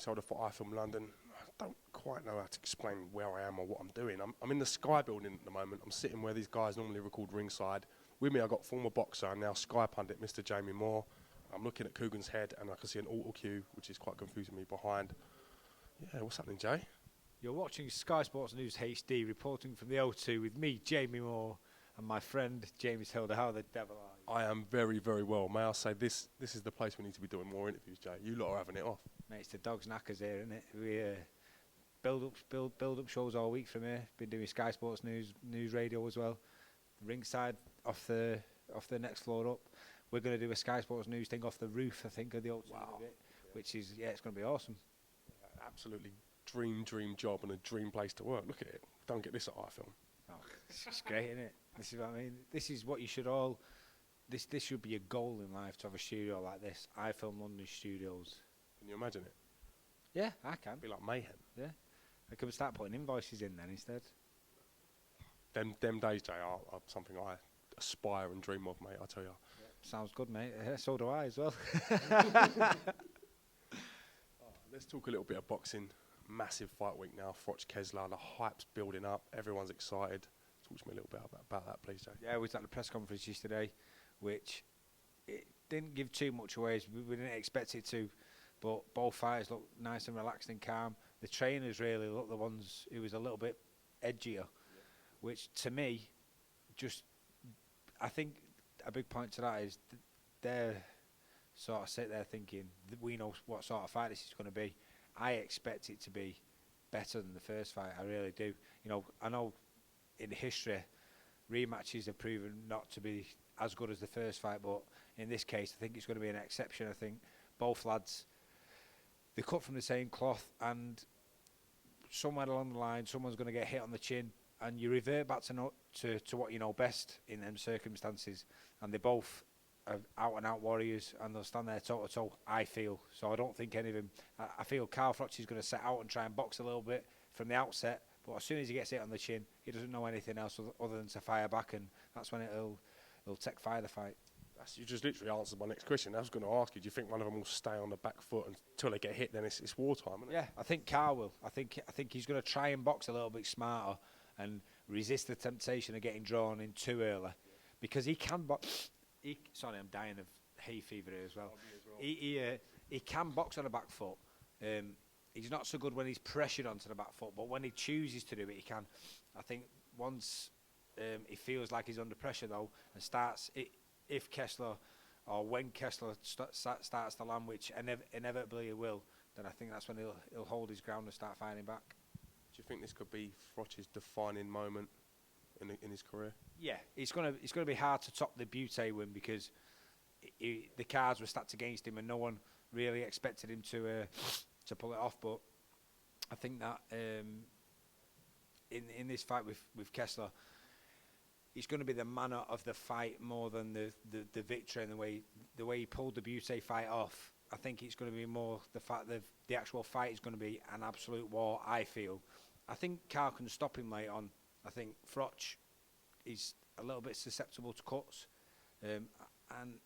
James Holder for iFILM London. I don't quite know how to explain where I am or what I'm doing. I'm in the Sky building at the moment. I'm sitting where these guys normally record ringside. With me, I've got former boxer and now Sky pundit, Mr. Jamie Moore. I'm looking at Coogan's head and I can see an auto cue, which is quite confusing me behind. Yeah, what's happening, Jay? You're watching Sky Sports News HD, reporting from the O2 with me, Jamie Moore, and my friend, James Hilder. How the devil are you? I am very, very well. May I say, this is the place we need to be doing more interviews, Jay. You lot are having it off. Mate, it's the dog's knackers here, isn't it? We build up shows all week from here. Been doing Sky Sports News radio as well. Ringside off the next floor up. We're going to do a Sky Sports News thing off the roof, I think, of the O2 bit, which is, it's going to be awesome. Absolutely dream job and a dream place to work. Look at it. Don't get this at iFILM. Oh, it's great, isn't it? This is what I mean. This is what you should all. This should be a goal in life, to have a studio like this. iFILM London Studios. Can you imagine it? Yeah, I can. It'd be like mayhem. Yeah, I could start putting invoices in then instead. Them days, Jay, are something I aspire and dream of, mate. I tell you. Yeah. Sounds good, mate. So do I as well. Let's talk a little bit of boxing. Massive fight week now. FROCH Kessler, the hype's building up. Everyone's excited. Talk to me a little bit about that, please, Jay. Yeah, we was at the press conference yesterday, which it didn't give too much away. We didn't expect it to, but both fighters looked nice and relaxed and calm. The trainers really looked the ones who was a little bit edgier, which to me, I think a big point to that is they're sort of sit there thinking that we know what sort of fight this is going to be. I expect it to be better than the first fight. I really do. You know, I know in history, rematches have proven not to be as good as the first fight, but in this case, I think it's going to be an exception. I think both lads, they cut from the same cloth, and somewhere along the line, someone's going to get hit on the chin, and you revert back to what you know best in them circumstances. And they both are out-and-out warriors, and they'll stand there toe-to-toe, I feel. So I don't think any of them... I feel Carl Froch is going to set out and try and box a little bit from the outset, but as soon as he gets hit on the chin, he doesn't know anything else other than to fire back, and that's when it'll take fire the fight. You just literally answered my next question. I was going to ask you, do you think one of them will stay on the back foot until they get hit? Then it's wartime, isn't it? Yeah, I think Carl will. I think he's going to try and box a little bit smarter and resist the temptation of getting drawn in too early, because he can box. Sorry, I'm dying of hay fever here as well. He can box on the back foot. He's not so good when he's pressured onto the back foot, but when he chooses to do it, he can. I think once he feels like he's under pressure, though, and starts, if Kessler, or when Kessler starts to land, which inevitably he will, then I think that's when he'll hold his ground and start fighting back. Do you think this could be Froch's defining moment in his career? Yeah, it's gonna be hard to top the Butte win, because the cards were stacked against him and no one really expected him to pull it off. But I think that in this fight with Kessler, it's going to be the manner of the fight more than the victory, and the way he pulled the Butte fight off. I think it's going to be more the fact that the actual fight is going to be an absolute war, I feel. I think Carl can stop him late on. I think Froch is a little bit susceptible to cuts, and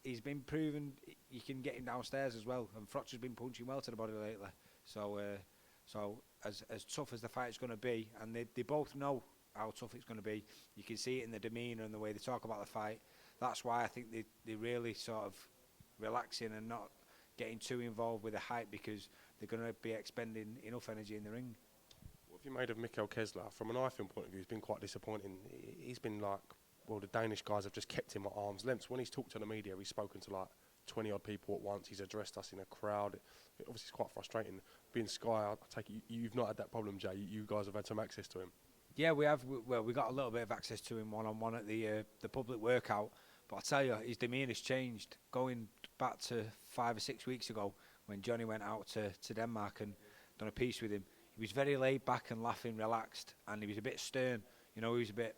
he's been proven you can get him downstairs as well, and Froch has been punching well to the body lately. So as tough as the fight is going to be, and they both know how tough it's going to be, you can see it in the demeanour and the way they talk about the fight. That's why I think they really sort of relaxing and not getting too involved with the hype, because they're going to be expending enough energy in the ring. What have you made of MIKKEL Kessler? From an iFILM point of view, he's been quite disappointing. He's been like, well, the Danish guys have just kept him at arm's length. When he's talked to the media, he's spoken to like 20 odd people at once. He's addressed us in a crowd. Obviously, it's quite frustrating. Being Sky, I take it you've not had that problem, Jay. You guys have had some access to him. Yeah, we have. Well, we got a little bit of access to him one-on-one at the public workout. But I tell you, his demeanour's changed. Going back to 5 or 6 weeks ago, when Johnny went out to Denmark and done a piece with him, he was very laid back and laughing, relaxed, and he was a bit stern. You know, he was a bit,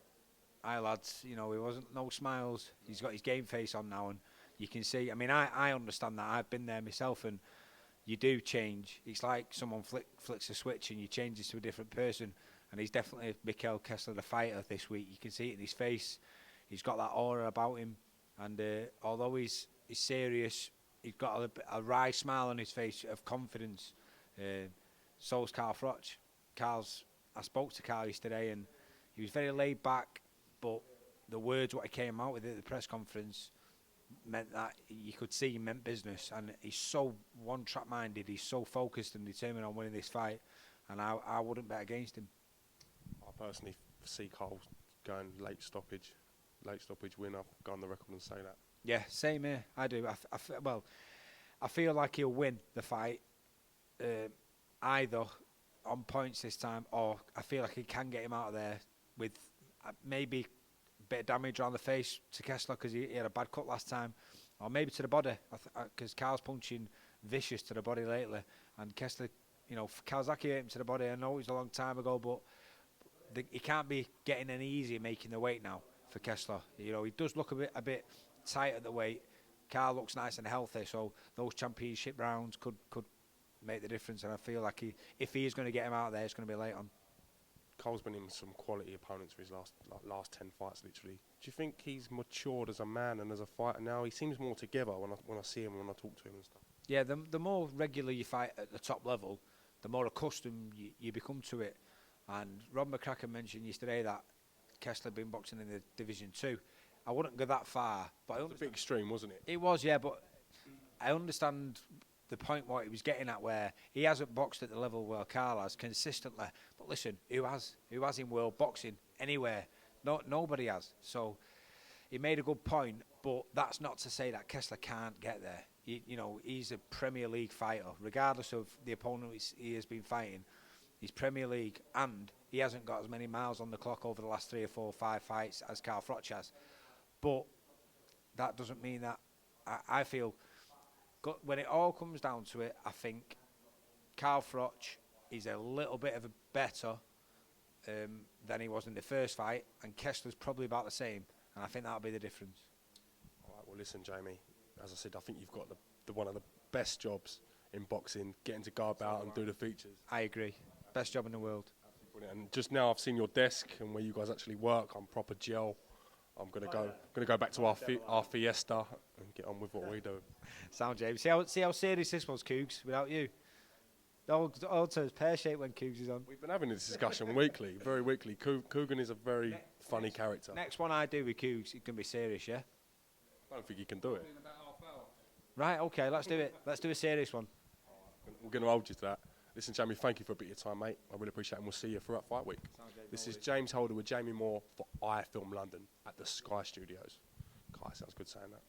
"Hi lads," you know, he wasn't, no smiles. He's got his game face on now, and you can see, I mean, I understand that. I've been there myself, and you do change. It's like someone flicks a switch and you change to a different person. And he's definitely MIKKEL Kessler, the fighter, this week. You can see it in his face. He's got that aura about him. And although he's serious, he's got a wry smile on his face of confidence. So's Carl Froch. I spoke to Carl yesterday, and he was very laid back, but the words what he came out with at the press conference meant that you could see he meant business, and he's so one-track minded, he's so focused and determined on winning this fight, and I wouldn't bet against him. I personally see Carl going late stoppage win. I'll go on the record and say that. Yeah, same here. I do. I feel like he'll win the fight, either on points this time, or I feel like he can get him out of there with maybe a bit of damage around the face to Kessler because he had a bad cut last time, or maybe to the body because Carl's punching vicious to the body lately, and Kessler, Kawasaki hit him to the body. I know it was a long time ago, but he can't be getting any easier making the weight now for Kessler. He does look a bit tight at the weight. Carl looks nice and healthy, so those championship rounds could make the difference, and I feel like if he is going to get him out of there, it's going to be late on. Carl's been in some quality opponents for his last 10 fights, literally. Do you think he's matured as a man and as a fighter now? He seems more together when I see him, when I talk to him and stuff. Yeah, the more regular you fight at the top level, the more accustomed you become to it. And Rob McCracken mentioned yesterday that Kessler had been boxing in the Division 2. I wouldn't go that far, but it was a bit extreme, wasn't it? It was, yeah, but I understand the point what he was getting at, where he hasn't boxed at the level where Carl has consistently. But listen, who has in world boxing anywhere? Nobody has. So he made a good point, but that's not to say that Kessler can't get there. He's a Premier League fighter, regardless of the opponent he has been fighting. He's Premier League, and he hasn't got as many miles on the clock over the last 3 or 4 or 5 fights as Carl Froch has. But that doesn't mean that I feel, when it all comes down to it, I think Carl Froch is a little bit of a better than he was in the first fight, and Kessler's probably about the same, and I think that'll be the difference. All right, well, listen, Jamie, as I said, I think you've got the one of the best jobs in boxing, getting to go about and do the features. I agree. Best job in the world. Brilliant. And just now I've seen your desk and where you guys actually work. I'm proper gel. I'm gonna go back to our fiesta and get on with what we do. Sound, James. See how serious this was, Cougs, without you. All turns pear-shaped when Cougs is on. We've been having this discussion weekly, very weekly. Coogan is a very funny character. Next one I do with Cougs, it can be serious, yeah? I don't think he can do it. Right, okay, let's do it. Let's do a serious one. We're going to hold you to that. Listen, Jamie, thank you for a bit of your time, mate. I really appreciate it, and we'll see you throughout fight week. This is James Holder with Jamie Moore for iFILM London at the Sky Studios. Kai, sounds good saying that.